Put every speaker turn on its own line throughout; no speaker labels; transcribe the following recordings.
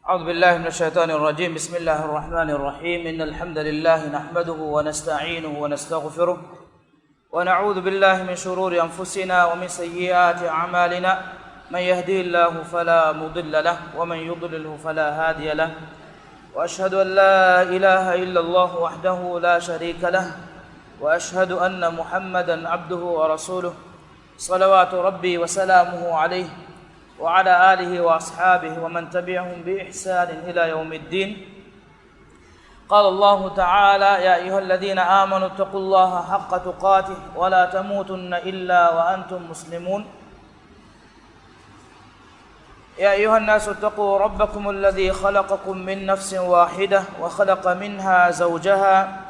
أعوذ بالله من الشيطان الرجيم. بسم الله الرحمن الرحيم. إن الحمد لله نحمده ونستعينه ونستغفره ونعوذ بالله من شرور أنفسنا ومن سيئات أعمالنا. من يهدي الله فلا مضل له ومن يضلله فلا هادي له. وأشهد أن لا إله إلا الله وحده لا شريك له وأشهد أن محمدا عبده ورسوله صلوات ربي وسلامه عليه وعلى آله وأصحابه ومن تبعهم بإحسان إلى يوم الدين. قال الله تعالى: يا أيها الذين آمنوا اتقوا الله حق تقاته ولا تموتن إلا وأنتم مسلمون. يا أيها الناس اتقوا ربكم الذي خلقكم من نفس واحدة وخلق منها زوجها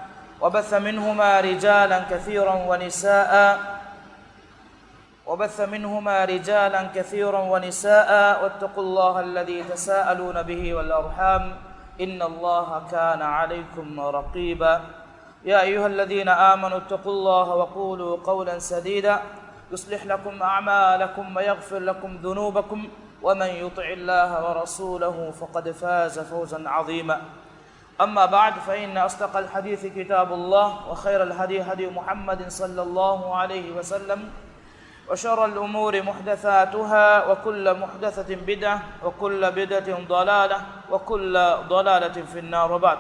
وبث منهما رجالا كثيرا ونساء واتقوا الله الذي تساءلون به والأرحام إن الله كان عليكم رقيبا. يا أيها الذين آمنوا اتقوا الله وقولوا قولا سديدا يصلح لكم أعمالكم ويغفر لكم ذنوبكم ومن يطع الله ورسوله فقد فاز فوزا عظيما. أما بعد، فإن أصدق الحديث كتاب الله وخير الهدي هدي محمد صلى الله عليه وسلم وشر الأمور محدثاتها وكل محدثة بدعة وكل بدعة ضلالة وكل ضلالة في النار. وبعد،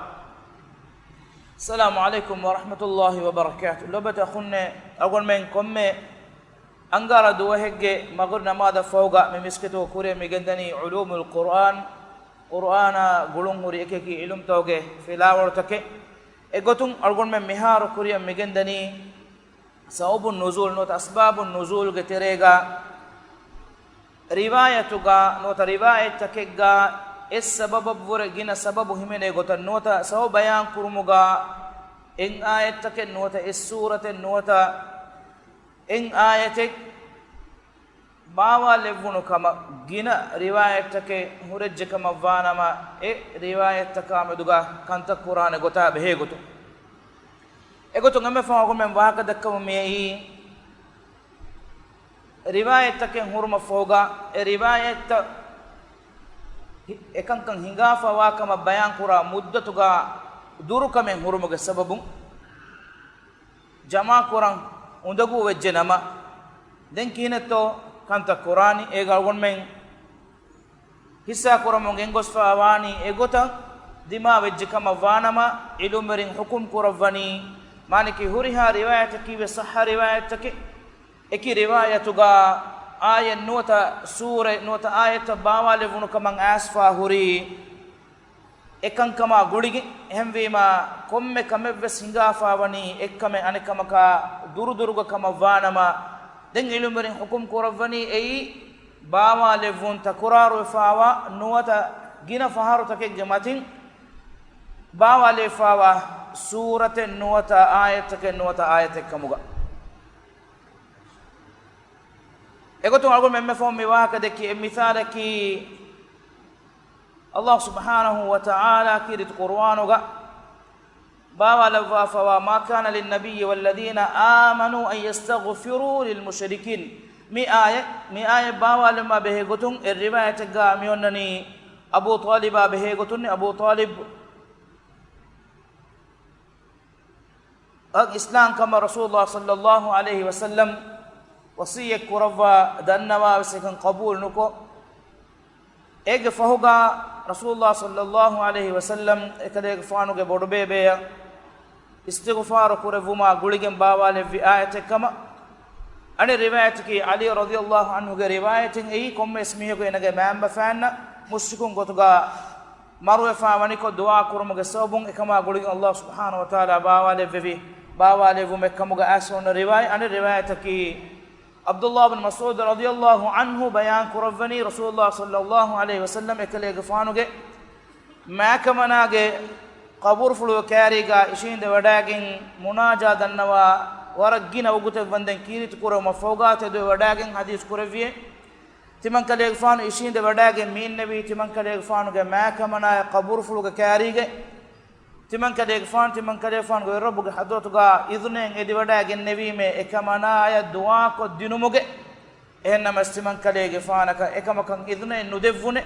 السلام عليكم ورحمة الله وبركاته. لبت أخونا أقول منكم أنقر دوهج مغرنا ماذا فوق ممسكته كوري مجندني علوم القرآن قرآن قلون ريكي علم توجه في لاورتك إقطن أقول من مهار كوري مجندني سبب النزول نوت أسباب النزول كتيرجا روايتوغا نوت رواية تكجا السبب بورجينا سبب همين إقطن نوت سبب بيان كرموغا إن آية تك نوت السورة نوت إن آية باوا لبونو كما جينا رواية تك هرج كما فانما رواية تكام دوغا كانت قرآن إقطع به إقطع egoto ngame fago men waka dakkamu mei riwayat take hurma foga riwayat ekankan hinga fawa kama bayan kura muddatuga duru kame hurmuga sababun jama kuran undagu wejjenama den kineto kanta qurani egal won men hissa kuramo ngengos fawani egota dima wejje kama vanama ilumerin hukum kuravani مانكي هوريها روايتك وصح روايتك اكي روايتك آية نوتا سورة نوتا آية باوالي ونو كمان آسفا هوري اكن كما غوريگي هم ويما كومي كمي وسنگا فاوني اكمي اني كمكا دور دورغا كما وانما دين علمرين حكم كورفني اي باوالي ون تقرار فاوا نوتا گينا فهارو تك جماتين باوالي فاوا سورة نوتا آية كموغا اگوتو اگو مemme فهم مواهك دكي مثالك الله سبحانه وتعالى كيرت قرآنوغا باوا لفا فوا ما كان للنبي والذين آمنوا أن يستغفروا للمشركين مي آية باوا لما بهيغوتون الرواية تقا ميونني أبو طالب بهيغوتون أبو طالب إسلام كما رسول الله صلى الله عليه وسلم وصية كرفا دنوا وسكن قبول نكو إيج فهوغا رسول الله صلى الله عليه وسلم إكده فانوغ بودبه بيا استغفار كرفما غوليگن باوالي في آية كما أن روايتك علي رضي الله عنه رواية أي كم اسمه كأنك مام بفعنا مشركون قطعا مروه فاونيكو دعاء كرمك سببون إكما غوليگن الله سبحانه وتعالى باوالي في باوالي ومكموغا أسون رواية أن روايتك عبد الله بن مسعود رضي الله عنه بيان كرفني رسول الله صلى الله عليه وسلم إكلي غفانوغ ما كمناغ قبور فلو كاريغا إشين دي وداغين مناجا دنوا ورقين وغوت بندن كيرت كورو مفوغات دي وداغين حديث كرفيه تمن كلي غفانو إشين دي وداغين مين نبي تمن كلي غفانوغ ما كمنا قبور فلو كاريغا تمن كده فان غير ربك حضرتك إذنين إدي ودا جنبي مه إكمانا يا دعاء كدينموجه إنما استمن كده فانك إكما كان إذنين ندفونه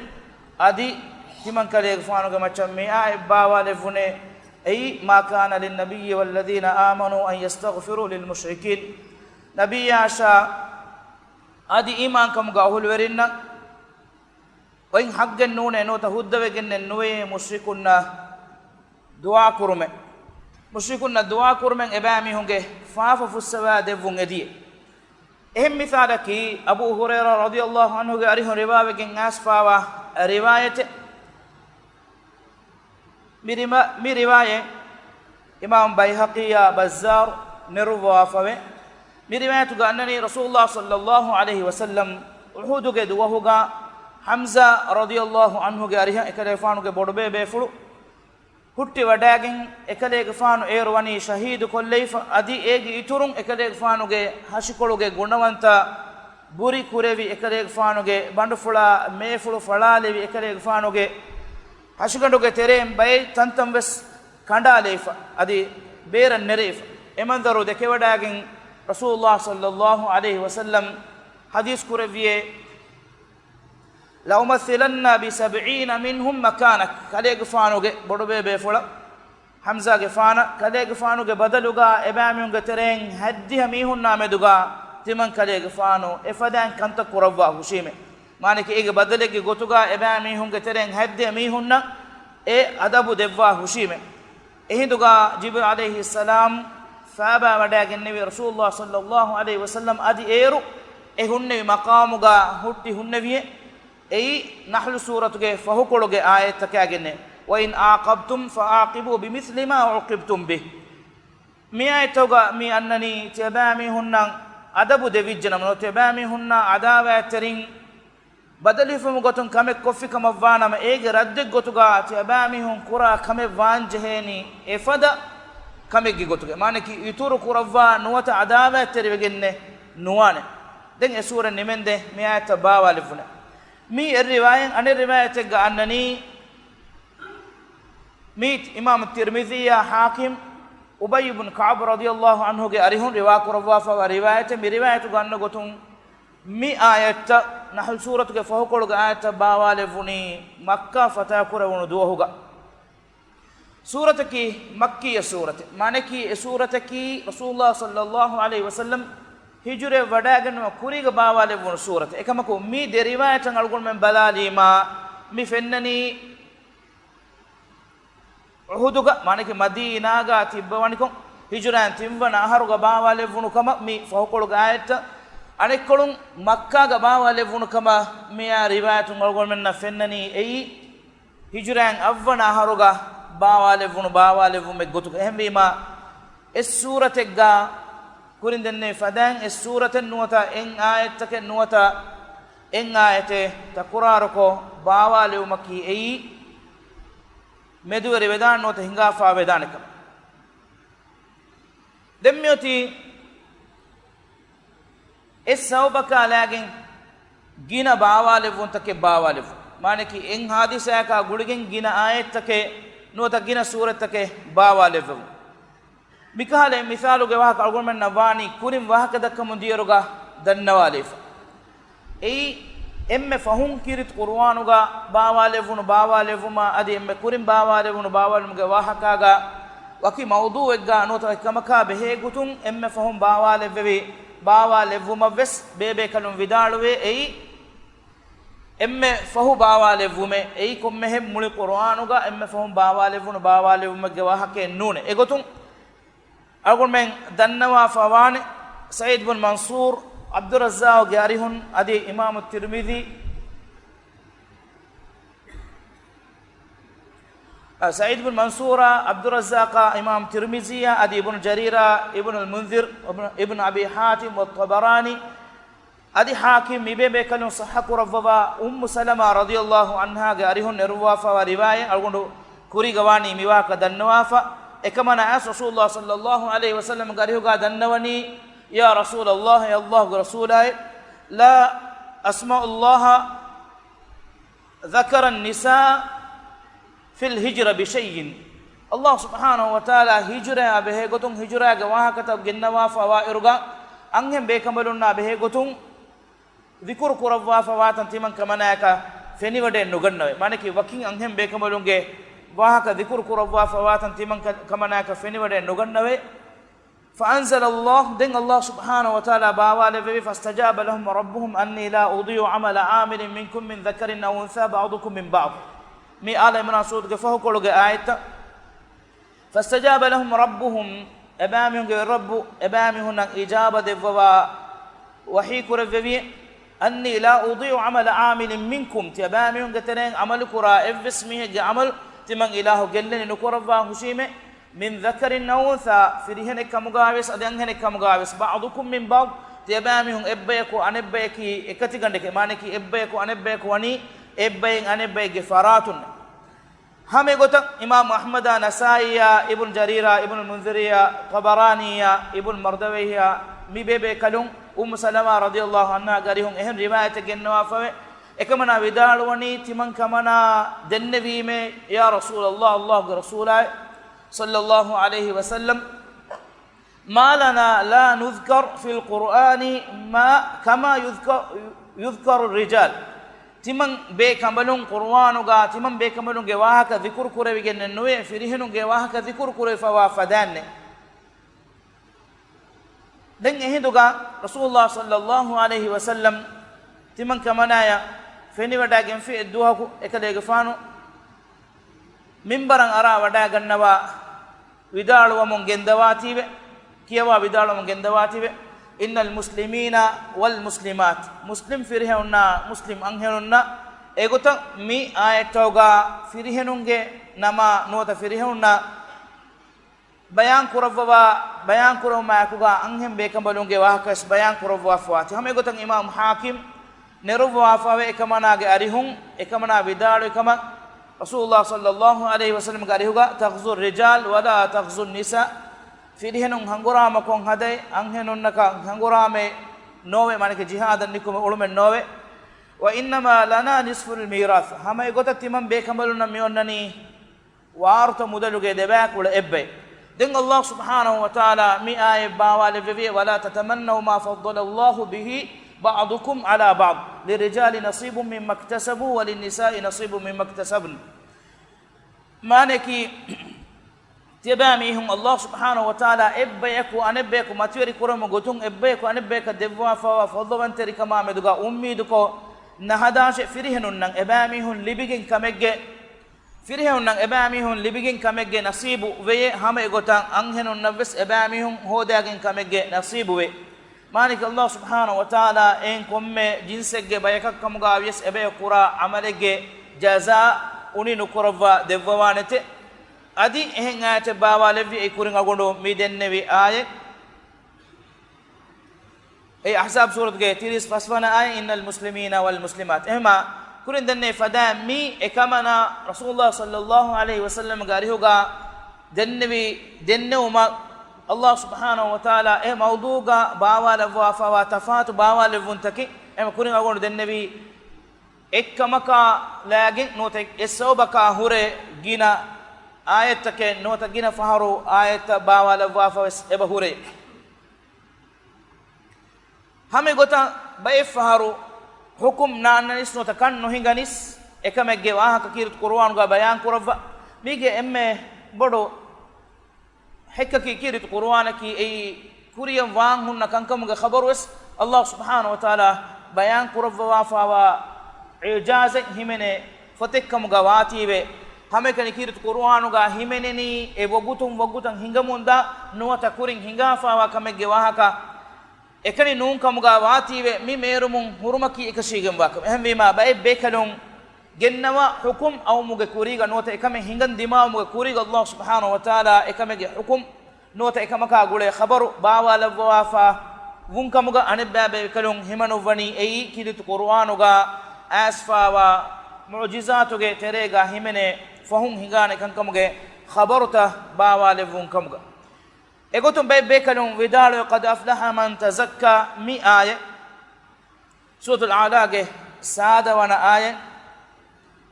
أدي timan kale gfanu ge macam mi ay bawale fune ay ma kana lin nabiyyi wal ladina amanu an yastaghfiru lil mushrikin nabiyya sha adi iman kam ga hul werinna oin haggen nune no ta huddave genne noye mushrikunna dua kurume mushrikunna dua kurumen ebami hunge faafa fussawa devun ediye ehem misala ki abu hurairah radiyallahu anhu ge arihun riwaye gen asfawa riwayate mi riwaye imam bayhaqi ya bazzar nirwa fawe mi riwayatu ga annani rasulullah sallallahu alaihi wasallam uhud ge duwa huga hamza radiyallahu anhu ge ariha ekale faanu ge bodbe be fulu hutti wadagen ekale ge faanu erwani shahid kolleifa adi ege iturun ekale ge faanu ge hashikolu ge gunawanta buri kurevi ekale ge faanu ge bandufula mefulu falalevi ekale ge faanu ge hashigando ge terem bay tantam wes kandalefa adi beran nerefa emandaru de kewadagen rasulullah sallallahu alaihi wasallam hadis kureviye la umathilanna bi 70 minhum makanak kalege faanuge bodobe be fola hamza ge faana kalege faanuge badaluga ebamiunge tereng haddiha mihunna meduga timan kalege faanu efadan kanta kurawwa hushime manike ege badalege gotuga ebamihunge tereng haddiha mihunna e adabu devwa hushime ehinduga jibril alayhi salam faaba wadagen nevi rasulullah sallallahu alaihi wasallam adi eru ehunne maqamuga hutti hunneviye ei nahl suratuge fahukologe ayat takagenne wa in aqabtum faaqibu bimithli ma uqibtum bih mi ayatoga mi annani tabami hunna adabu devijjana no tabami hunna adawa tarin badalifum gotun kame koffi kama vanama ege radde gotuga tabami hun kura kame vanjeheni efada kame gi gotuge maneki ituru kurawwa nuwata adawa terwegenne nuwane den e sura nimende mi ayata bawalifuna mi riwayen ane riwayate ga annani mit imam tirmidhi ya hakim ubay ibn ka'b radiyallahu anhu ge arihun riwa kurwa fa riwayate mi riwayatu ganna gotun mi ayata nahl suratu ge fahukol ga ayata bawale vuni makkah fata kurawunu duhuga surataki makkiya surate maneki surataki rasulullah sallallahu alaihi wasallam hijure wadagen kuriga bawale won surat ekamako mi de riwayatan algol men balalima mi fennani uhuduga manake madina ga tibbawani kon hijuran timwana aharuga bawale wonu kama mi fawkol gaayata anekkolun makka ga bawale wonu kama mi ya riwayatan algol men na fennani ei hijuran avwana aharuga bawale wonu me gotuga ehmbima es surate ga kurindenne fadan es suratan nuwata en ayatake nuwata en ayate takurarako bawale umaki ei meduwere vedan nuwata hingafa vedanaka demmyoti es sawbaka lagen gina bawale vuntake bawale maneki en hadisa ka guligen gina ayatake nuwata gina suratake bawale vu mikale misaluge wahaka algonmen nawani kurim wahaka dakkamu diyaruga dannawalifa ei emme fahun kirit qur'anuga bawale vuma adi emme kurim bawale muge wahaka ga waki mawdu egga nota kamaka behe gutun emme fahun bawale vuma ves bebe kalum vidaluwe ei emme fahu bawale vume ei komme hem muli qur'anuga emme fahun bawale muge wahake nune egotun أقول من دنوا فوان سعيد بن منصور عبد الرزاق جاريهن أدي إمام الترمذي سعيد بن منصور عبد الرزاق إمام الترمذي أدي ابن جرير ابن المنذر ابن أبي حاتم والطبراني أدي حاكم يبي كانوا صحك رفضا سلمة رضي الله عنها جاريهن نروا فورواية أقول كوري جواني ميواك دنوا ekamana as rasulullah sallallahu alaihi wasallam garihuga dannawani ya rasulullah ya allah rasulai la asma allah dhakara an-nisa fil hijra bi shay'in allah subhanahu wa ta'ala hijra abehe gotun hijra ga wahakata ginnawa fawairuga anghem be kamalunna behe gotun dhikr kurawwa fawatan timan kamanaka feniwade nugannawe maneki wakin anhem bekamalunge wahaka dhikr kurawwa fawatan timan kamanaka feniwade nugannawe فأنزل الله دين الله سبحانه وتعالى باوال في فاستجاب لهم ربهم أني لا أضيع عمل عامل منكم من ذكر أو أنثى بعضكم من بعض مي آل من سود فهو كل آية فاستجاب لهم ربهم أبامهم الرب أبامهم إجابة دفوا وحي كرفي أني لا أضيع عمل عامل منكم تبامهم قتنين عمل كرا إفسمه عمل تمن إله جلني نكرفا هشيمه من ذكر أو أنثى فريهن كمغاوس أدينهن كمغاوس بعضكم من بعض تبامهم إبيكو أن إبيكي إكتيغندك مانكي إبيكو أن إبيكو وني إبين أن إبيك فراتون هم يقولون إمام أحمد نسائي ابن جريرة ابن المنذرية طبراني ابن مردويه ميبي كلون سلمة رضي الله عنها قريهم إهم رواية جنوا فوي إكمنا بدالوني تمن كمنا دنبيمه يا رسول الله الله رسوله صلى الله عليه وسلم ما لنا لا نذكر في القرآن ما كما يذكر الرجال تمن بكملون قرآنوغا تمن بكملون جواهك ذكر كره بجن النوع فريهن جواهك ذكر كره فوافدان دين هندوغا رسول الله صلى الله عليه وسلم تمن كمنايا فيني وداعين في الدوها إكلي فانو منبران أرا وداعن نوا विदाल वमों गेंदवाती वे किया हुआ विदाल वमों गेंदवाती वे इन्नल मुस्लिमीना वल मुस्लिमात मुस्लिम फिर है उन्ना मुस्लिम अंगे उन्ना एगो तो मी आये टोगा फिर है नुंगे नमा नोता फिर है उन्ना बयान कुरव मायकुगा अंगे बेकम बलुंगे वाह कस बयान कुरव वाफवाती हमें एगो तो इमाम हाकिम नेरुव वाफावे एकमना गे अरिहुं एकमना विदाल एकमना रसूलुल्लाह सल्लल्लाहु अलैहि वसल्लम का रिहुगा तग़ज़ुर रिजाल वला तग़ज़ुन निसा फिरहनुं हंगुराम कों हदे अंगेनुं नका हंगुरामे नोवे माने के जिहाद निकुम उलुमे नोवे व इन्नमा लना निस्फुल मीराथ हमें गोता तिमम बेकमलुन मियोन्ननी वार्त मुदलुगे देबाकुल एब्बे दिन अल्लाह सुब्हानहु व तआला मी आय बावाले वेवे वला ततमन्नु मा फद्दलल्लाहु बिही بعضكم على بعض للرجال نصيب مما اكتسبوا وللنساء نصيب مما اكتسبن مانكي تباميهم الله سبحانه وتعالى ابيك وانبيك ما تيري كرم غتون ابيك وانبيك دبوا فضلوا تري كما مدغا اميدكو نهداش فريهنن اباميهم لبيگن كمگه فريهنن اباميهم لبيگن كمگه نصيب وي هم غتان انهنن نبس اباميهم هوداگن كمگه نصيب وي مالك الله سبحانه وتعالى إن كم جنسك بيكك كم قاويس أبي قرا عملك جزاء أني نكروا دفوانته أدي إهنا تباوا لفي يكورن أقولو ميدن نبي آية أي أحزاب سورة تيريس فسفنا آية إن المسلمين والمسلمات إهما كورن دني فدا مي إكمنا رسول الله صلى الله عليه وسلم قاريهوغا دنبي دنوما الله سبحانه وتعالى موضوعا باوال وافا تفات باوال وانتكي كورين اقول النبي اكمكا لاجن نوتك السوبكا هوري جينا آيتك نوتا جينا فهرو آيت باوال وافا ابا هوري همي غوتا باي فهرو حكم نانس نوتا كان نوهيغانيس اكمك واها كيرت قرآن غا بيان قرفا ميجي امي بدو حككي كيرت قرآنكي أي كوريان وان هن كنكم خبروس الله سبحانه وتعالى بيان قرب وافا وإعجاز همنه فتكم غواتي به hame kani kirit qur'anu ga himeneni e wogutan hingamunda nuwata kurin hingafawa kamegge wahaka ekani nun kamuga watiwe mi merumun hurumaki ekashigem wakam ehme ma bay bekalon gennawa hukum aw muge kuriga nuwata ekame hingan dima muge kuriga Allah subhanahu wa ta'ala ekamege hukum nuwata ekamaka gule khabaru bawala wafa wun kamuga anibba bekalon himanu wani ei kirit qur'anu ga asfawa mu'jizatuge terega himene fahum hingane kankamuge khabarta bawale wun kamuga egotum bekalon widalu qad aflaha man tazakka mi aya suratul a'la saada wana aya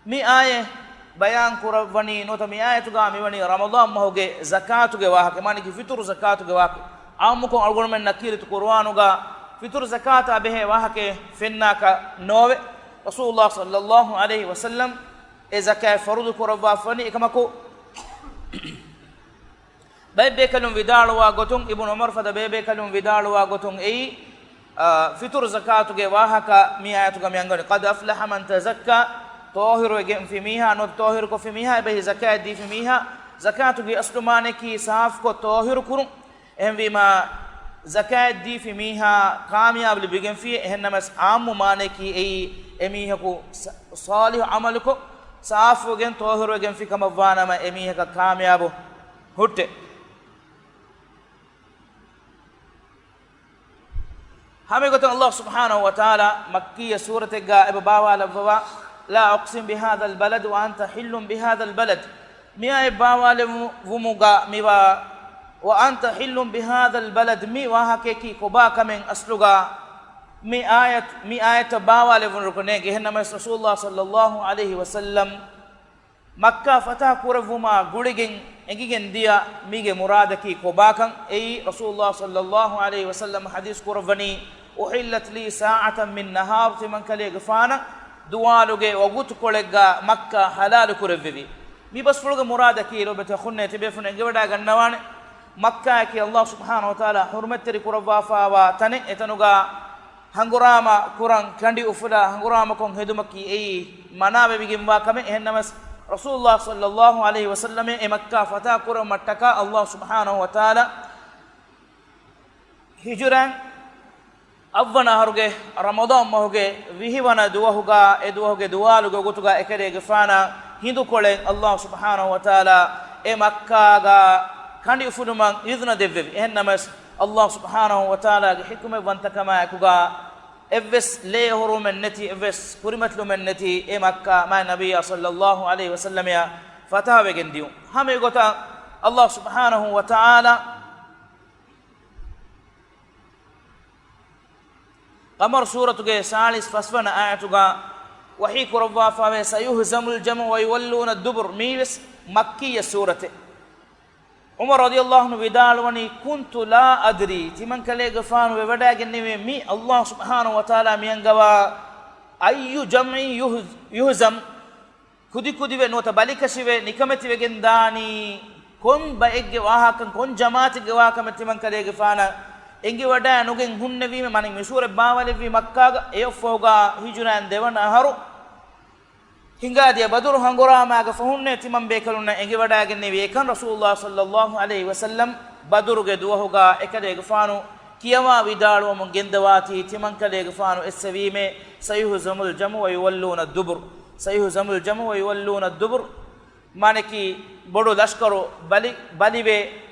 mi aya bayan kurawani nota mi aya tuga mi wani ramadan mahoge zakatuge wahake mani ki fitur zakatuge wahake amuko algon men nakirit qur'anuga fitur zakata behe wahake fennaka nowe rasulullah sallallahu alaihi wasallam e zakat fardu kurwa fani ekamako baybe kalum vidalwa gotun ibn umar fada baybe kalum vidalwa gotun ei fitur zakatu ge wahaka mi ayatu ga mi angani qad aflaha man tazakka tahiru ge fi miha no tahiru ko fi miha be zakat di fi miha zakatu ge aslumane ki saaf ko tahiru kurun ehmi ma zakat di fi miha kamyab li bigen fi ehnamas ammu mane ki ei emiha ko salih amal ko saaf gen tahiru gen fi kamwana ma emiha ka kamyab hutte hame gotan Allah subhanahu wa ta'ala makkiya surate ga eba bawa lawa la aqsim bi hadha al balad wa anta hillun bi hadha al balad miya bawa le vumuga miwa wa anta hillun bi hadha al balad mi wa hakeki ko ba kamen asluga mi ayat bawa le vunu ko ne gehenna mas rasulullah sallallahu alaihi wasallam makka fatah kuravuma guligen egigen dia mige muradaki ko bakan ei rasulullah sallallahu alaihi wasallam hadis kuravani uhillat li sa'atan min nahar timan kale gfana duwaluge wagut kolegga makka halal kuravvi mi basfuluge muradaki robete khunne tibe fune gewada gannawane makka ki allah subhanahu wa ta'ala hurmatri kuravfa wa tane etanuga hangurama kuran kandi ufula hangurama kon hedumaki ei manabe bigimwa kame ennamas rasulullah sallallahu alaihi wasallam e makka fata kura mattaka allah subhanahu wa ta'ala hijran avwana haruge ramadan mahuge vihiwana duwahuga e duwahuge duwaluge gotuga ekere gefana hindu kole allah subhanahu wa ta'ala e makka ga kandi ufunuman idna devve ennamas allah subhanahu wa ta'ala ge hikme vantakama akuga evs le hurumen neti evs kurimatlu men neti e makka ma nabiyya sallallahu alaihi wasallam ya fatawe gendiu hame gota allah subhanahu wa ta'ala qamar suratu ge salis fasfana ayatuga wahi kurwa fa wa sayuhzamul jamu wa yawalluna ad-dubur miwis makkiya surate umar radiyallahu anhu vidalwani kuntu la adri timan kale gafanu wada gennime mi allah subhanahu wa ta'ala miyangawa ayyu jam'i yuhzam kudi we nota balikasiwe nikamati gendani kon ba egge wahakan kon jamaati ge wahakan timan kale gafana engi wada anugen hunnevi mani misure baawale vi makka e foga hijuran devana haru hingadiya badur hangurama ga fahunne timam bekaluna engi wada gennevi ekan rasulullah sallallahu alaihi wasallam badur ge duwahuga ekade gfanu kiyama widalu mun gendawati timan kale gfanu eswime sayuhzamul jamu wa yawalluna ad-dubur sayuhzamul jamu wa yawalluna ad-dubur maneki bodu lashkaru balibe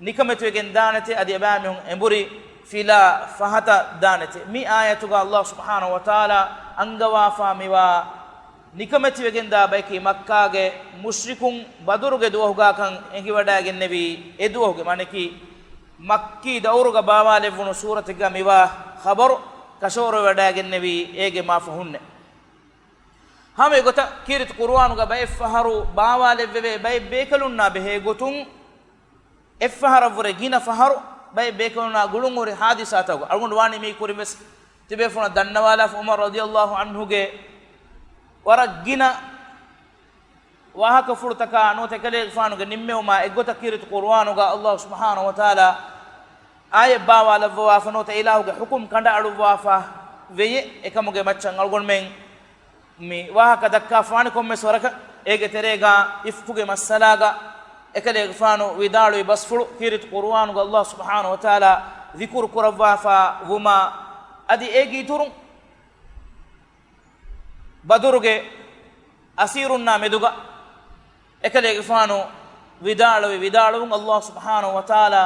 nikametu gen danete adi abami emburi fila fahata danete mi ayatuga allah subhanahu wa ta'ala angawa famiwa nikametu gen da baiki makka ge mushrikun baduruge duwahuga kan engi wada gen nebi eduhuge maneki makki dawruga bawale vunu surati ga miwa khabar kashoro wada gen nebi ege mafahunne hame gota kirit qur'anu ga bay faharu bawale veve bay bekalunna behe gotun effahara vure gina faharu bay bekaluna gulunguri hadisatago algondu wani mi kurimes tibe fona dannawala umar radiyallahu anhu ge wara gina wahaka furtaka no tekale fanu ge nimmewma egota kirit qur'anu ga allah subhanahu wa ta'ala ay bawala wa fano ta ilahu ge hukum kanda alu wa fa veye ekamuge maccan algon men mi wahaka dakka fani komme soraka ege terega ifkuge masalaga ekale gfano widalu basfulu kirit qur'an go allah subhanahu wa ta'ala dhikr kurwa fa huma adi egi turun baduruge asirunna meduga ekale gfano widalu allah subhanahu wa ta'ala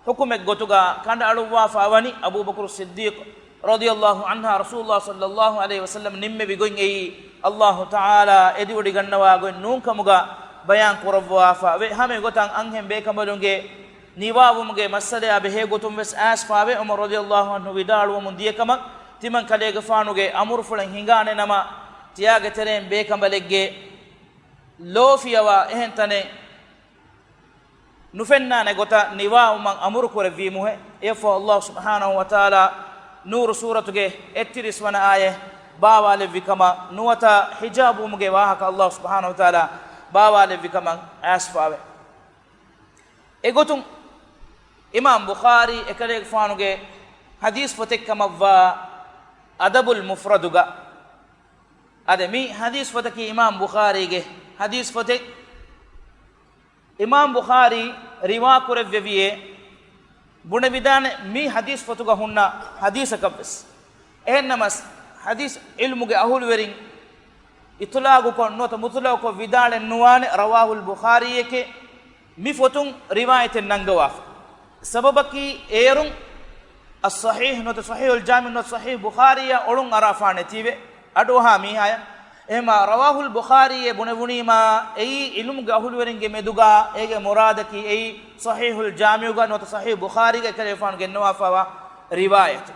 hukume gotuga kanda aluwa fa wani abu bakr siddiq radiyallahu anha rasulullah sallallahu alaihi wasallam nimme bigongi allah ta'ala ediwodi gannawa go nunkamuga bayan kurabwa fa we hame gotan anghem be kamalunge niwawumge masale abe he gotum wes as fawe umar radiyallahu anhu widalu mun diye kama timan kale gafanuge amur fulan hingane nama tiyaga terem be kambalegge lofiyawa ehentane nufenna ne gota niwawum amur kore vi muhe efo allah subhanahu wa ta'ala nur suratuge ettiris wana aye باوال وکما نوتا حجاب مگه واهک اللہ سبحانہ وتعالی باوال وکما اسفاوے اگوتم امام بخاری ekale faanuge hadis fotek kamavva adabul mufraduga ade mi hadis fotaki imam bukhari ge hadis fotek imam bukhari riwa kurevviye bune vidane mi hadis fotuga hunna hadis akabes ennamas hadis ilmuge ahul werin itlagu ko nota mutlagu ko vidale nuwane rawahul bukhari yeke mi fotun riwayaten nangawaf sababaki erun as-sahih not sahih al-jami' not sahih bukhari ya olun arafane tibe adoha mi haya ema rawahul bukhari bunebuni ma ei ilum gahul weringe meduga ege muradaki ei sahihul jami' ga not sahih bukhari ga kalefan genwa fawa riwayat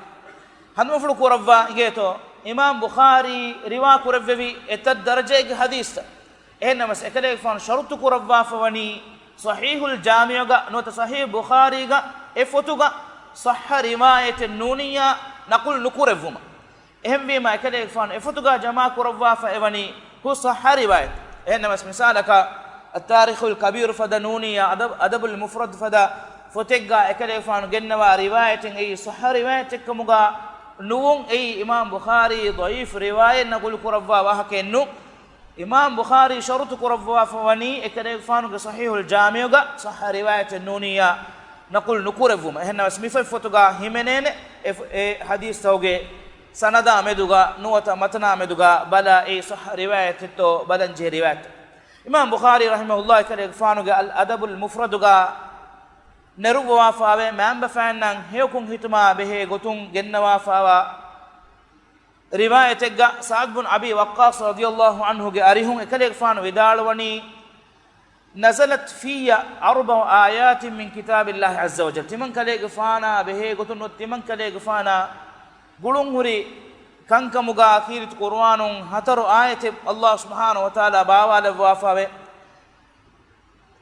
hanuflu kurawwa igeto imam bukhari riwa kurawwi etad daraje ge hadith enamas ekalefan sharutu kurawwa fawani sahihul jami' ga not sahih bukhari ga efotuga صح رواية النونية نقول نكورفهما اهم بما كده فان افتوغا جماعة كورفا فايواني هو صح رواية انما مثالك التاريخ الكبير فدا نونية أدب المفرد فدا فتقا كده فان جنوا رواية اي صح رواية كمغا نون اي امام بخاري ضعيف رواية نقول كورفا وهكذا امام بخاري شرط كورفا فواني كده فان صحيح الجامع صح رواية النونية نقول نكورفهم هنا اسمي فوتوغا هيمنين حديث توغي سندا مدوغا نوتا متنا مدوغا بلا اي صح روايه تو بدن جي روايه امام بخاري رحمه الله كده فانوغا الادب المفردوغا نرو وافاوي مان بفانن هيكون هتما به غتون جنوا فاوا روايتك سعد بن ابي وقاص رضي الله عنه اريهم كده فانو ودالوني نزلت في 4 آيات من كتاب الله عز وجل تمن كلي غفانا به غتن تمن كلي غفانا غلون هري كانك مغا اخير قرآن 4 آيات الله سبحانه وتعالى باوال وافا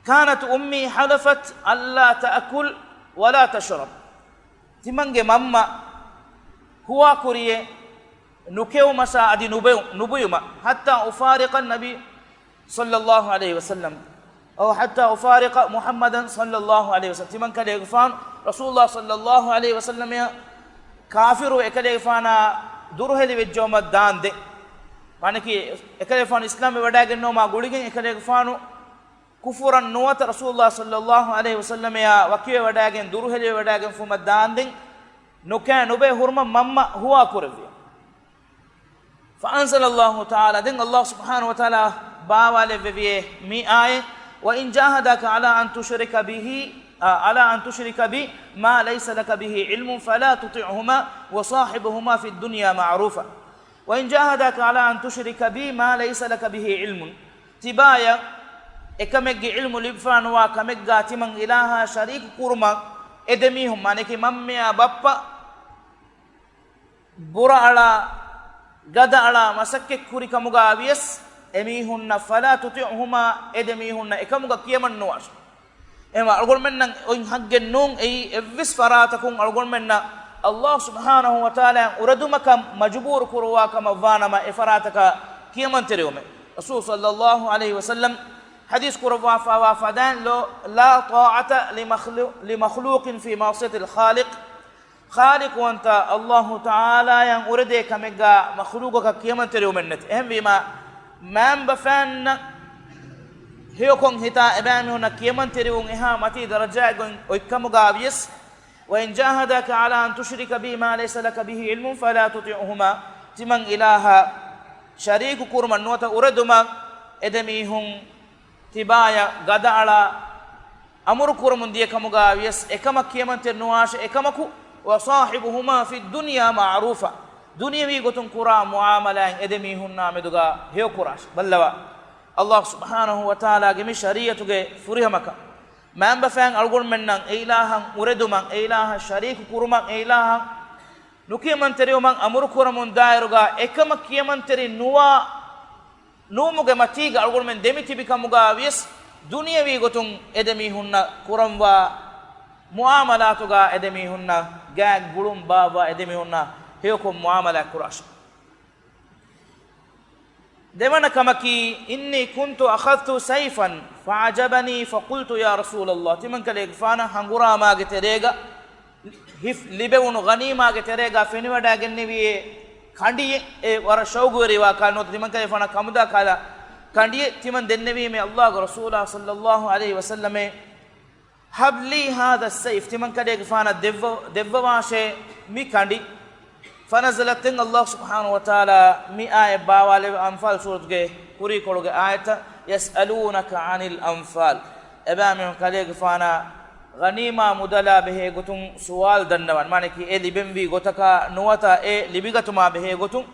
كانت امي حلفت الا تاكل ولا تشرب تمن ماما هو كوريه نكيو مسا ادي نبيما حتى افارق النبي صلى الله عليه وسلم أو حتى أفارق محمدا صلى الله عليه وسلم تمن كده يغفان رسول الله صلى الله عليه وسلم كافر وكده يغفانا دوره لي وجوم دان دي معنی එකල යෆාන ඉස්ලාම වඩා ගන්නෝ මා ගුලිගෙන් එකල යෆානු කුෆරන් නොවත රසූලුල්ලාහ සල්ලල්ලාහු අලයිහි වසල්ලම යා වකිය වඩාගෙන් දුරුහෙලිය වඩාගෙන් ෆුම දාන්දෙන් නොකෑ නොබේ හුර්ම මම්ම හුවා කුරවිය فأنزل الله تعالى دين الله سبحانه وتعالى باوال بيه مي آية وإن جاهدك على أن تشرك بي ما ليس لك به علم فلا تطعهما وصاحبهما في الدنيا معروفا وإن جاهدك على أن تشرك بي ما ليس لك به علم تبايا إكمج علم لبفان وكمج تمن إلها شريك كرما إدميهم مانك مميا بابا برا على غدا على مسكك كوري كمغاويس اميهن فلا تطيعهما ادميهن اكمغا كيمن نواش اما الغول منن ان حقن نون اي افس فراتكم الغول منن الله سبحانه وتعالى اردمك مجبور كروا كما فانما افراتك كيمن تريوم رسول صلى الله عليه وسلم حديث كروا فوافدان لا طاعه لمخلوق في معصيه الخالق خالق وانت الله تعالى ين ارده كمغا مخلوقك كيمن تريوم نت اهم بما مان بفان هيكون هتا ابامي هنا كيمن تريون اها متي درجه ويكمغاويس وان جاهدك على ان تشرك بي ما ليس لك به علم فلا تطيعهما تمن اله شريك كرمن نوت اردما ادميهم تبايا غدالا امر كرمن دي كمغاويس اكم كيمن ترنواش اكمكو وصاحبهما في الدنيا معروفا دنيوي غتون قرا معامله ادميهن نامدغا هيو قراش بلوا الله سبحانه وتعالى گمي شريعتوge فريهمك مان بفان الگون منن ايلاهن uredumang ايلاها شريك كورمang ايلاهن nukiyaman teriyumang amuru kuramun dairuga ekama kiyaman teri nuwa numuge matiga algol men demiti bikamuga wies duniyawi gotun edemihunna kuramwa muamalatuga edemihunna gag bulum baba edemihunna heyokum muamala kurash දෙවන කමකි ඉන්නී කුන්තු අඛද්තු සයිෆන් ෆඅජබනි ෆකුල්තු යා රසූලල්ලාහ් තිමන් කලේ ගෆාන හංගුරාමාගේ තෙරේගා හිෆ් ලිබෙවුණු ගනීමාගේ තෙරේගා ෆෙනිවඩා ගෙන්නෙවියේ කණ්ඩියේ ඒ වර ෂෞගුවරි වාකානොත් තිමන් කලේ ෆාන කමුදා කාලා කණ්ඩියේ තිමන් දෙන්නෙවි මේ අල්ලාහ්ගේ රසූලා සල්ලල්ලාහු අලයිහි වසල්ලම habli hada as-sayf timan kade gfana devva washe mi kandi fanazalat Allah subhanahu wa ta'ala mi ay bawale anfal surat ge puri kologe ayata yasalunaka anil anfal abami kade gfana ghanima mudala behe gotun suwal dannawan mane ki e libemvi gotaka nuwata e libigatuma behe gotun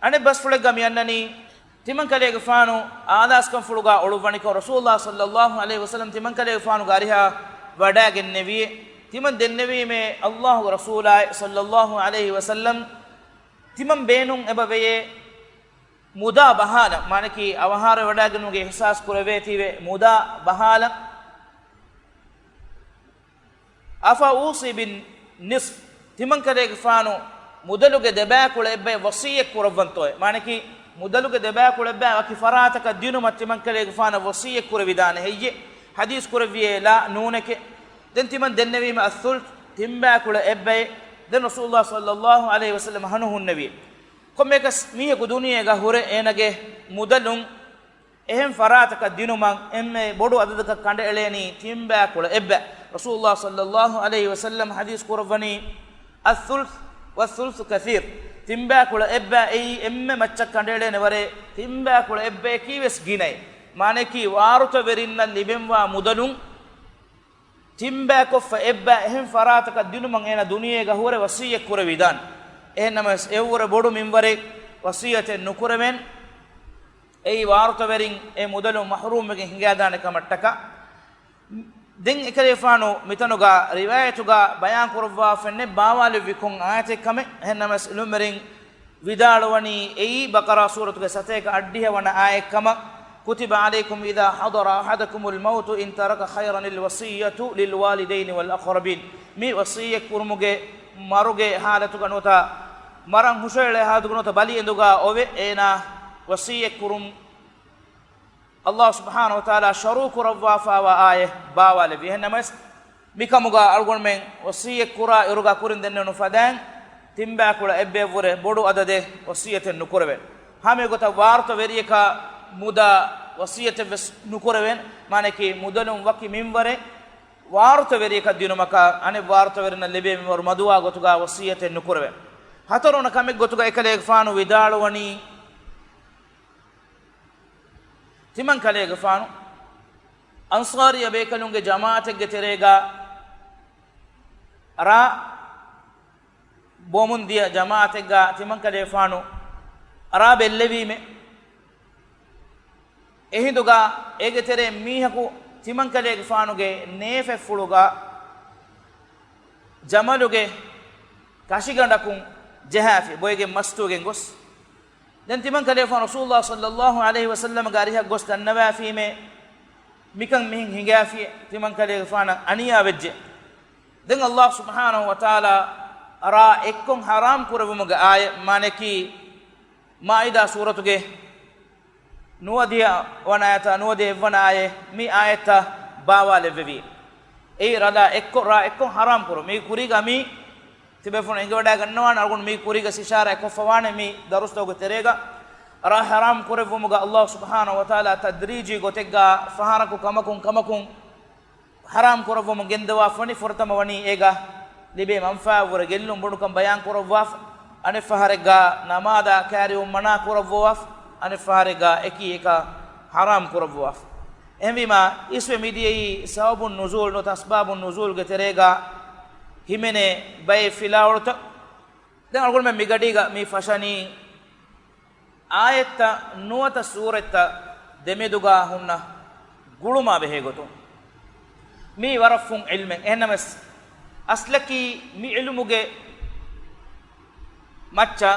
ane bas fuleg gam yannani timan kale gafanu adas kam fuluga oluwani ko rasulullah sallallahu alaihi wasallam timan kale gafanu gariha wada gennevi timan dennevi me allah rasulullah sallallahu alaihi wasallam timan beenun ebaveye muda bahala manaki awahara wada genuge ihsas kurave tive muda bahala afa usi bin nisf timan kale gafanu mudaluge deba kule ebbe wasiyek kurwantoy manaki mudaluge deba kulebba waki farataka dinu mattiman kale gfana wasiye kurvidane heyye hadis kurviye la nuneke den timan dennevi ma athult timba kule ebbe den rasulullah sallallahu alaihi wasallam hanuhun nabi kommekas mihe ku duniye ga hore enage mudalun ehem farataka dinu man emme bodu adadaka kande eleni timba kule ebbe rasulullah sallallahu alaihi wasallam hadis kurvani athult wathulth kathir timba kula ebba ei emme macca kandele nevare timba kula ebbe kiwes ginai mane ki waruta verinna libemwa mudalun timba ko fa ebba ehem farataka dinu man ena duniye ga hore wasiyek kure vidan enamas evore bodu minware wasiyate nukuremen ei waruta verin e mudalun mahrum ge hingadane kamattaka den ekalefano mitanuga riwayatuga bayan kurwa fenne bawale vikon ayate kame hennamas lumerin vidalwani ei baqara suratuga sateka addihe wana ayekama kutiba alaykum idha hadara ahadakumul maut in taraka khayran alwasiyatu lilwalidayn wal aqrabin mi wasiyek kurmuge maruge halatuga nota maran husele hadu nota bali enduga ove ena wasiyek kurum Allah subhanahu wa ta'ala sharuku rawwafa wa aye bawale bi hennamas mikamuga algon men wasiyek kura iruga kurin denne no fadan timba kula ebbe vore bodu adade wasiyeten nukurben hame gota warta veriyeka muda wasiyete nukurben mane ki mudalum waki minware warta veriyeka dinumaka ane warta verina lebe minwar maduwa gotuga wasiyeten nukurben hatorona kame gotuga ekale fanu vidalwani timan kale gafanu ansari abekalunge jamaate geterega ara bomundiya jamaate ga timan kale fanu ara bellevime ehinduga egetere mihaku timan kale gafanuge nefe fuluga jamaluge kashigandakun jehafi boyge mastuge ngos den timan kale fa rasulullah sallallahu alaihi wasallam gariha gost annawa fi me mikan mihin hingafi timan kale fa na aniya wejje den allah subhanahu wa taala ara ekkon haram kurabumuga ay maneki maida suratuge nuwadiya wanayata nuwade wanaye mi ayata bawale vevi ei rada ekkon haram kuru mi kuriga mi tibe fon engoda gannawan algon mi kuriga sishara ko fawane mi darusto go terega ara haram kurevumuga allah subhanahu wa taala tadriji go tegga faharaku kamakun haram kurevumu gendawa fani fortama wani ega libe manfa wor gellum bodukam bayan kurevwa ane faharega namada kari mana kurevwa ane faharega eki eka haram kurevwa envima iswe midiyei sababun nuzul no tasbabun nuzul go terega himene bay filawta den algon me migadiga mi fashani ayata nuwata surata demeduga hunna guluma behegoto mi warafun ilmen enamas aslaki mi ilmuge macca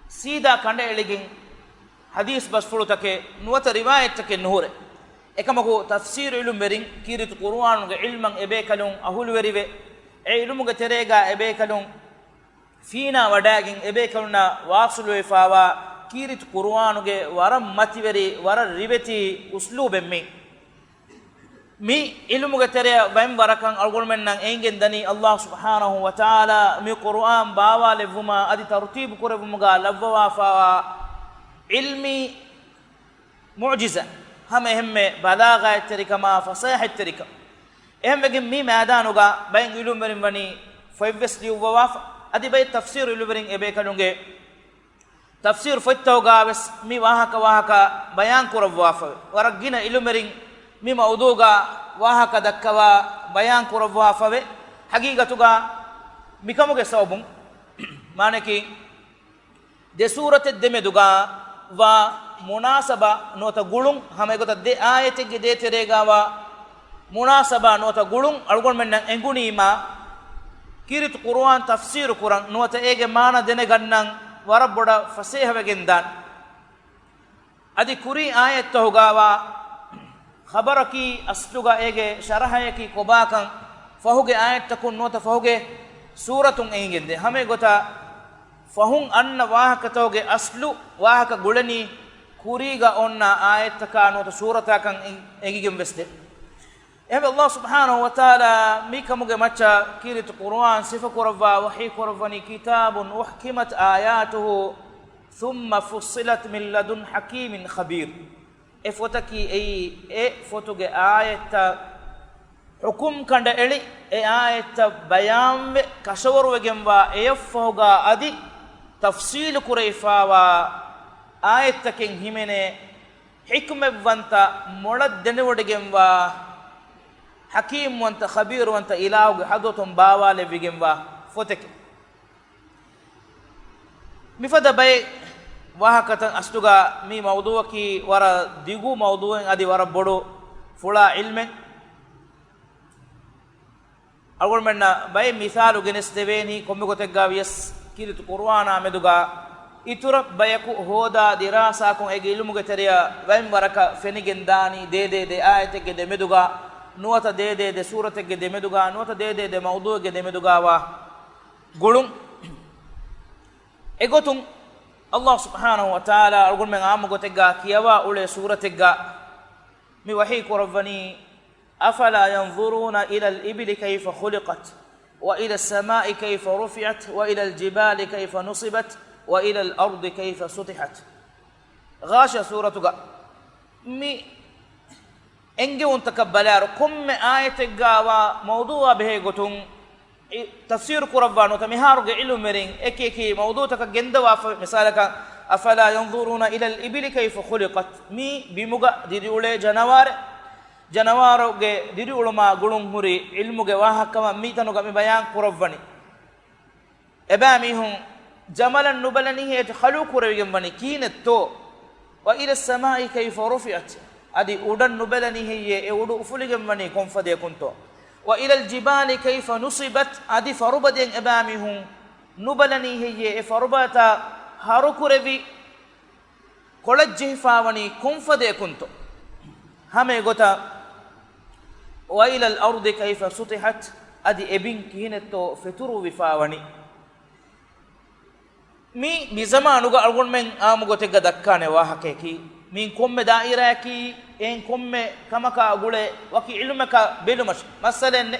sida kande eligin hadis bas fulutake nuwata riwayatake nuhure ekamago tafsir ilum merin kirit qur'an ge ilman ebe kalun ahul werive e ilmuge terega ebe kalun fina wadagen ebe kaluna wasulu efawa kirit qur'anuge waram mativeri warar ribeti uslubem mi ilmuge tere baim barakan algol men nan engen dani Allah subhanahu wa ta'ala mi qur'an bawa levuma adi tartib kurevumuga lavwa fawa ilmi mu'jiza hame hemme balagha terikama fasah terika ehmege mi madanuga bain ilumberin wani fayves liuwa adi bay tafsir iluberin ebe kalunge tafsir fattawga bes mi wahaka bayan kurawwa fa waragina ilumberin mi mawduga wahaka dakkawa bayan kurawwa fa be haqiqatuga mikamuge sawbun maneki de surate demeduga wa munasaba nota gulun hame gota de ayete ge de teregawa munasaba nota gulun algon men enguni ma kirit qur'an tafsir quran nota ege mana dene gannan warabboda fasih wegendan adi kuri ayat togawa khabaraki asluga ege sharahayaki kobakan fahuge ayat takun nota fahuge suratun engende hame gota fahun anna wahaka toge aslu wahaka gulani kuriga onna ayat taka nota surata kan egigem beste ebe Allah subhanahu wa ta'ala mikamuge macha kirit qur'an sifa kurava wahi kuravani kitabun uhkimat ayatuhu thumma fussilat min ladun hakimin khabir efotaki e fotoge ayata hukum kanda eli e ayata bayanve kashawarwegemwa efoga adi tafsil kuraifawa ayataken himene hikmevanta molad denewodigemwa hakim wanta khabir wanta ilahu hadotum bawale bigemwa fotek mifada bay wahakatan astuga mi mawduaki wara digu mawduen adi wara bodu fula ilmen algol menna bay misalu genes deveni kommigotegga wies kirit qur'ana meduga itura bayaku hoda dirasa kon ege ilmuge teriya waym waraka fenigen dani de ayatege de meduga nuwata de suratege de meduga nuwata de mawduege de meduga wa gulum egotum Allah subhanahu wa ta'ala algon men amugotega kiyawa ule suratega mi wahi kuravani afala yanzuruna ila al-ibli kayfa khuliqat wa ila as-sama'i kayfa rufi'at wa ila al-jibali kayfa nusibat wa ila al-ardi kayfa sutihat ghasha suratuga mi enge on takabbalar komme ayatega wa mawdu'a behe gotum tafsir kuravano tamiharuge ilumerin ekeki mawdu'aka gendawa misalaka afala yanzuruna ila al-ibli kayfa khuliqat mi bimuga diriule janawaroge diriuluma gulun huri ilmuge wahakama mi tanuga mi bayan kuravani eba mi hun jamalan nubalani het khalu kuravigem bani kinetto wa ila as-sama'i kayfa rufi'at adi udan nubalani heye e udu ufuligem bani konfade kunto wa ila al-jibali kayfa nusibat adi farubadin abamihum nubalani heye e farubata harukurevi kolajjifawani konfade kunto hame gota wa ila al-ardi kayfa sutihat adi ebin kinetto feturu wifawani mi zamanuga algon men amugotega dakkane wahakeki min komme dairaki en komme kamaka gule waki ilmaka belumash masalan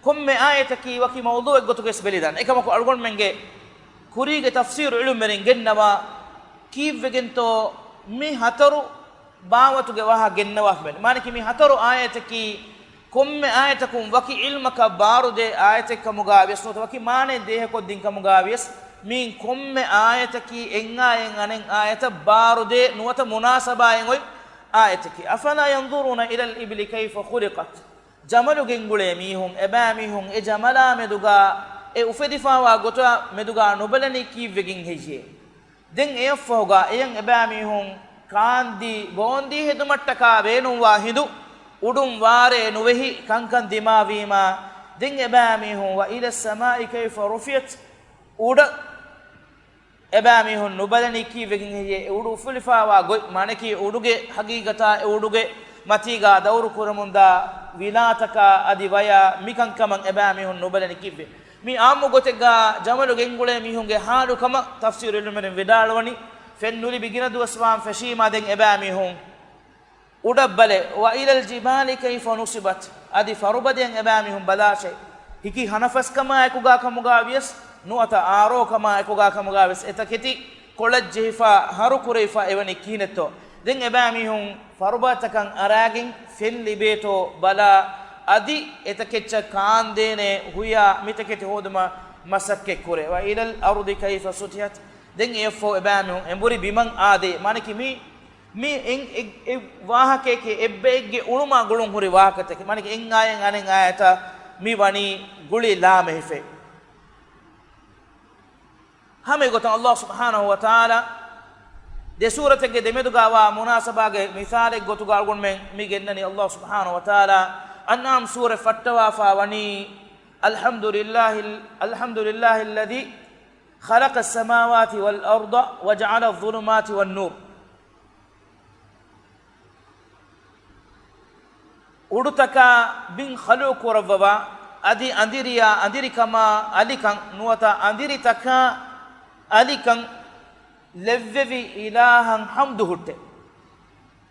komme ayataki waki mawdu' gotuges belidan ekamako algon menge kurige tafsir ilmeren gennawa kivegento mi hataru bawatuge waha gennawa ben maniki mi hataru ayataki komme ayatakum waki ilmaka barude ayatakamuga vesnota waki mane dehe koddin kamuga ves min komme ayataki engayen anen ayata barude nuwata munasabayen oy ayataki afala yanzuruna ila al-ibli kayfa khuliqat jamalu gengule mihum ebamihum e jamala meduga e ufedifawa gota meduga nobalani kivegin heje den e foga eyan ebamihum kandi bondi hedumattaka venum wahidu udum ware nuvehi kankan dimavima den ebamihum wa ila as-sama'i kayfa rufiyat uda ebamihun nubalani kivegin heje udu ufulifawa goy maneki uduge hagigata uduge matiga dawru kuramunda vilataka adi waya mikankaman ebamihun nubalani kive mi ammu gotega jamalu gengule mihunge haadu kama tafsir ilmen vedalwani fennuli bigina duwaswan fashima den eba mihun udabbale wa ila aljibali kayfa nusibat adi farubaden eba mihun balashe hiki hanafas kama ekuga kamuga vies nuata aro kama ekuga kamuga vies etaketi kolajjifa haru kureifa evani kinetto den eba mihun farubatakan aragin fen libeto bala adi etakeccha kaandene huya mitaketi hoduma masakke kure wa ila al-ardi kayfa sutihat den efo ebamihun emburi biman ade maniki mi en wahake ke ebbegge uluma gulun huri wahakate maniki en ayen anen ayata mi wani guli lame hife hame gotan Allah subhanahu wa ta'ala de surate de meduga wa munasaba ge misale gotuga gon men mi gennani Allah subhanahu wa ta'ala annam sura fattawa fa wani alhamdulillahi alladhi khalaqa as-samawati wal arda wa ja'ala adh-dhulumati wan nur udutaka bin khaluqu rabba adi andiriya andirikama alikan nuwata andiritaka alikan levvevi ilahan hamdu hutte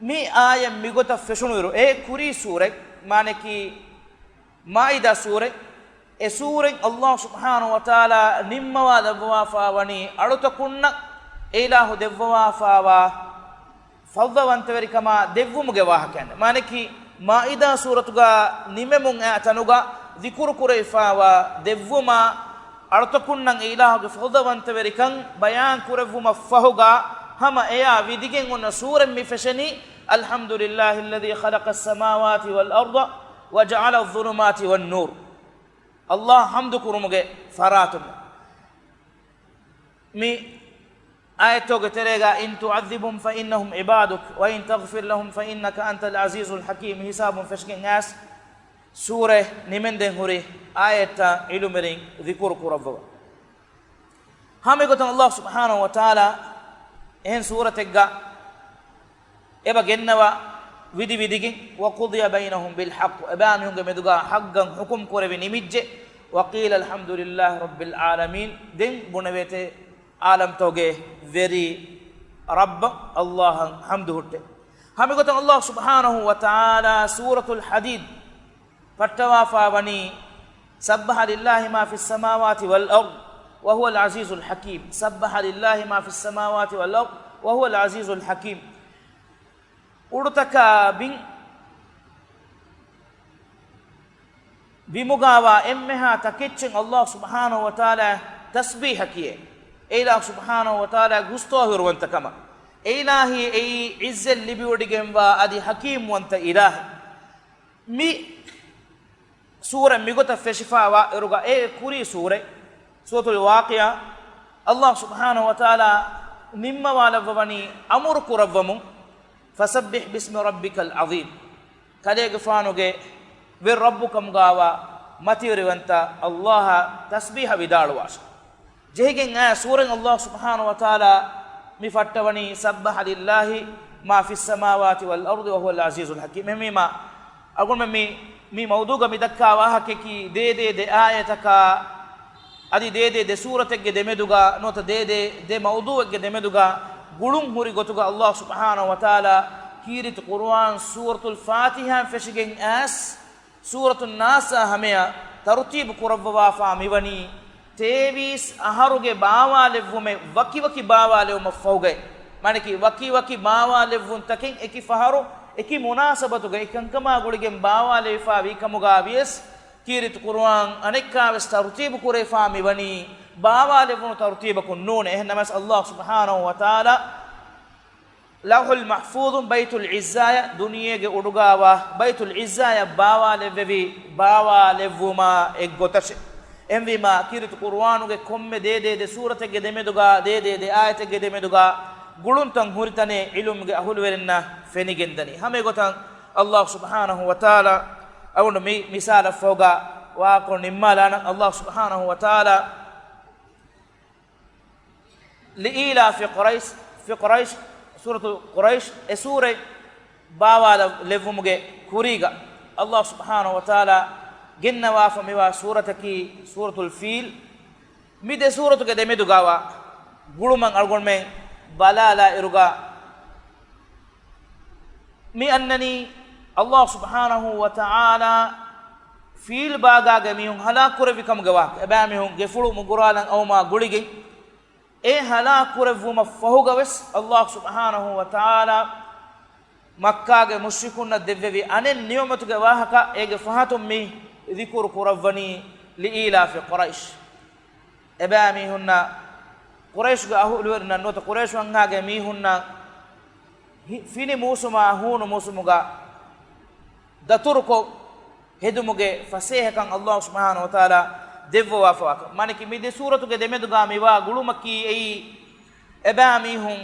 mi aya migota feshunuru e kuri sure maneki maida sure e sure Allah subhanahu wa ta'ala nimmawa dabwa fa wani aluta kunna ilahu devwa fa wa fawdawantaveri kama devvumuge wahakende maneki maida suratuga nimemun atanuga dhikru kureifa wa devvuma artakunnan ilahuge fawdawantaverikan bayan kurevuma fahuga hama eya vidigen onna suren mi feshani alhamdulillahi alladhi khalaqa as-samawati wal arda wa ja'ala adh-dhulumati wan nur Allah hamdu kurumuge faratum mi ayatoge terega in tu'adhibhum fa innahum ibaduk wa in taghfir lahum fa innaka antal azizul hakim hisabun feshgen as sure nimenden huri ayata ilumerin dhikr kurabba hame gotan Allah subhanahu wa ta'ala en suratega eba gennawa vidi vidigin wa qudiya bainahum bil haqq ebamihum gemeduga haggan hukum korevi nimijje wa qila alhamdulillahi rabbil alamin den bunawete alam toge veri rabb Allah hamdu hutte hame gotan Allah subhanahu wa ta'ala suratul hadid fattawa fa wani sabbaha lillahi ma fis samawati wal ard wa huwa al azizul hakim sabbaha lillahi ma fis samawati wal ard wa huwa al azizul hakim udutaka bimugawa emmeha taketchen Allah subhanahu wa ta'ala tasbih hakiye ilah subhanahu wa ta'ala gusto hirwanta kama ilahi ei izzel libiwdigemwa adi hakim wanta ilahi mi sura migota feshifawa eruga e kuri sura suratul waqi'a Allah subhanahu wa ta'ala nimma walawani amur kurawwamu fasabbih bismi rabbikal azim kadege fanuge wir rabbukam gawa matiriwanta Allah tasbih vidalwas jehgen a suran Allah subhanahu wa ta'ala mi fattawani sabbaha lillahi ma fis samawati wal ardi wa huwa al azizul hakim mimma agun mi mawduga mi dakka wa hakeki de ayataka adi de suratege de meduga nota de mawduge de meduga gulum huri gotuga Allah subhanahu wa ta'ala kirit Qur'an suratul Fatiha feshigen as suratul Nas hamea tartib kurabwa fa miwani tevis aharuge bawa levvume waki bawa levuma fawge maniki waki bawa levvun takin eki faharu eki munasabatuge ekankama guligen bawa lefa wikamuga vies kirit Qur'an anekka ves tartib kurefa miwani bawa levun tartib kunnun ehnamas Allah subhanahu wa ta'ala lahul mahfuz baytul izzaya duniyege udugawa baytul izzaya bawa levevi bawa levuma eggotashe envima kirit Qur'anuge komme de suratege de meduga de ayatege de meduga guluntan huritane ilumge ahulwerenna fenigendani hame gotan Allah subhanahu wa ta'ala awno misala foga wa ko nimmalana Allah subhanahu wa ta'ala liila fi quraish suratu quraish e sure bawala levumuge kuriga Allah subhanahu wa ta'ala ginnawa fa miwa surataki suratul fil mide suratuge demedu gawa guluman algon men balala iruga mi annani Allah subhanahu wa ta'ala fil baga ga mi hun halakure vikam gawa eba mi hun gefulu muguralan awma gulige e halakure vuma fahuga wes Allah subhanahu wa ta'ala makka ge mushrikun devvi anen niyamatu ge wahaka ege fahatum mi dhikru kuravani li ila fi quraish eba mi hunna quraish ga ahulwerna not quraish wanga ge mi hunna fini musuma hunu musumuga daturko hedumuge fasehakan Allah subhanahu wa ta'ala devwa wafaka maniki mide suratuge demeduga miwa gulumaki ei eba mi hun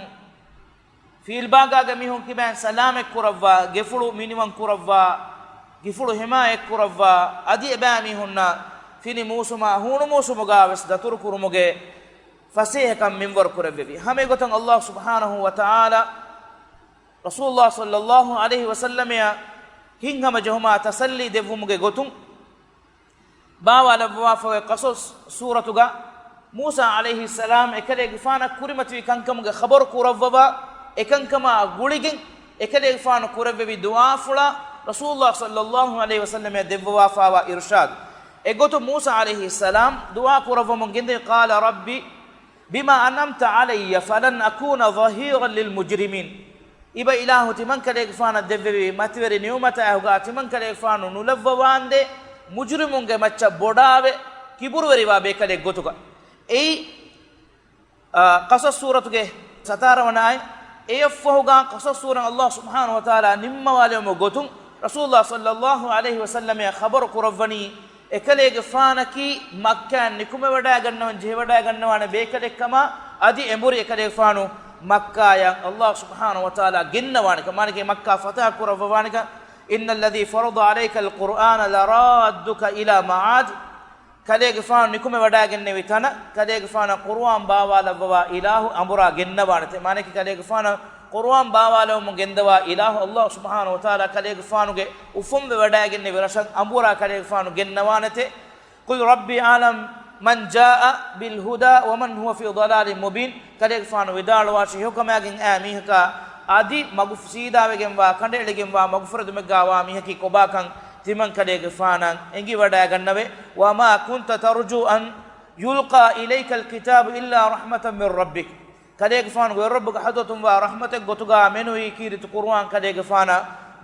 fil baga ga mi hun kiban salame kuravwa gefulu miniwan kuravwa gefulu himaye kuravwa adi eba mi hunna fini musuma hunu musumuga wes datur kurumuge fasehakan minwar kuravvi hame gotan Allah subhanahu wa ta'ala rasulullah sallallahu alaihi wasallam ya hingama jahuma tasalli devumuge gotun bawa labwa fa qasas suratuga musa alaihi salam ekale gifana kurimati kankamuge khabar kuravwa ekankama guligin ekale gifana kuravvi dua fula rasulullah sallallahu alaihi wasallam ya devwa fa wa irshad egoto musa alaihi salam dua kuravwa munginde qala rabbi bima anamta alayya falan akuna dhahiran lil mujrimin iba ilahu timan kale gfana devve matveri niumata ahuga timan kale gfanu nulavwande mujrimunge macca bodave kiburweri wa be kale gotuga ei qasas suratuge satarawanai eyafuga qasas suran Allah subhanahu wa ta'ala nimma walemu gotun rasulullah sallallahu alaihi wasallam ya khabar kuravani ekale gfana ki makkan nikume wada gannawan je wada gannawana be kale kama adi emburi ekale gfanu مكة يا الله سبحانه وتعالى جنة وانك مانك مكة فتح كرة وانك إن الذي فرض عليك القرآن لرادك إلى معاد كذلك فان نكمل ودا جنة ويتنا كذلك فان قرآن باوالا بوا إله أمرا جنة وانك مانك كذلك فان قرآن باوالا مجنة إله الله سبحانه وتعالى كذلك فانك وفم ودا جنة ورشان أمرا كذلك فان جنة وانك قل ربي عالم من جاء بالهدى ومن هو في ضلال مبين كذلك فان ودال واشي حكم اگن اميهكا ادي مغف سيدا وگن وا كندلگن وا مغفرت مگاوا ميهكي كوباكن تيمن كذلك فان انگي ودا گنوي وما كنت ترجو ان يلقى اليك الكتاب الا رحمه من ربك كذلك فان ربك حدثم ورحمتك غتغا منوي كيرت قران كذلك فان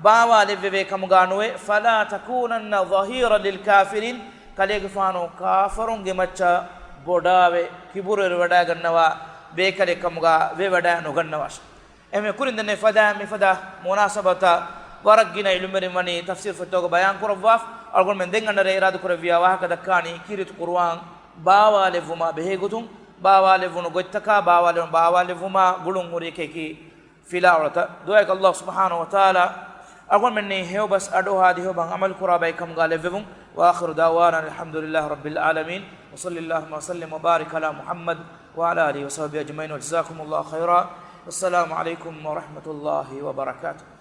باوا لبي كمغانوي فلا تكونن ظهيرا للكافرين kale gfano kafarun ge macca bodawe kiburu wada gannawa be kale kamuga be wada no gannawa eme kurindane fada mi fada munasabata waragina ilmeri mani tafsir fatoga bayan kurawaf algon men dengandare iradu kurawia wahaka dakani kirit qur'an bawale vuma behegutun bawale vunu gottaka bawale vuma gulun muri keki filawata duay Allah subhanahu wa ta'ala algon men ni heobas ado hadi hoban amal kurabay kam gale vevum واخر دعوانا الحمد لله رب العالمين وصلى اللهم وسلم وبارك على محمد وعلى اله وصحبه اجمعين وجزاكم الله خيرا والسلام عليكم ورحمه الله وبركاته.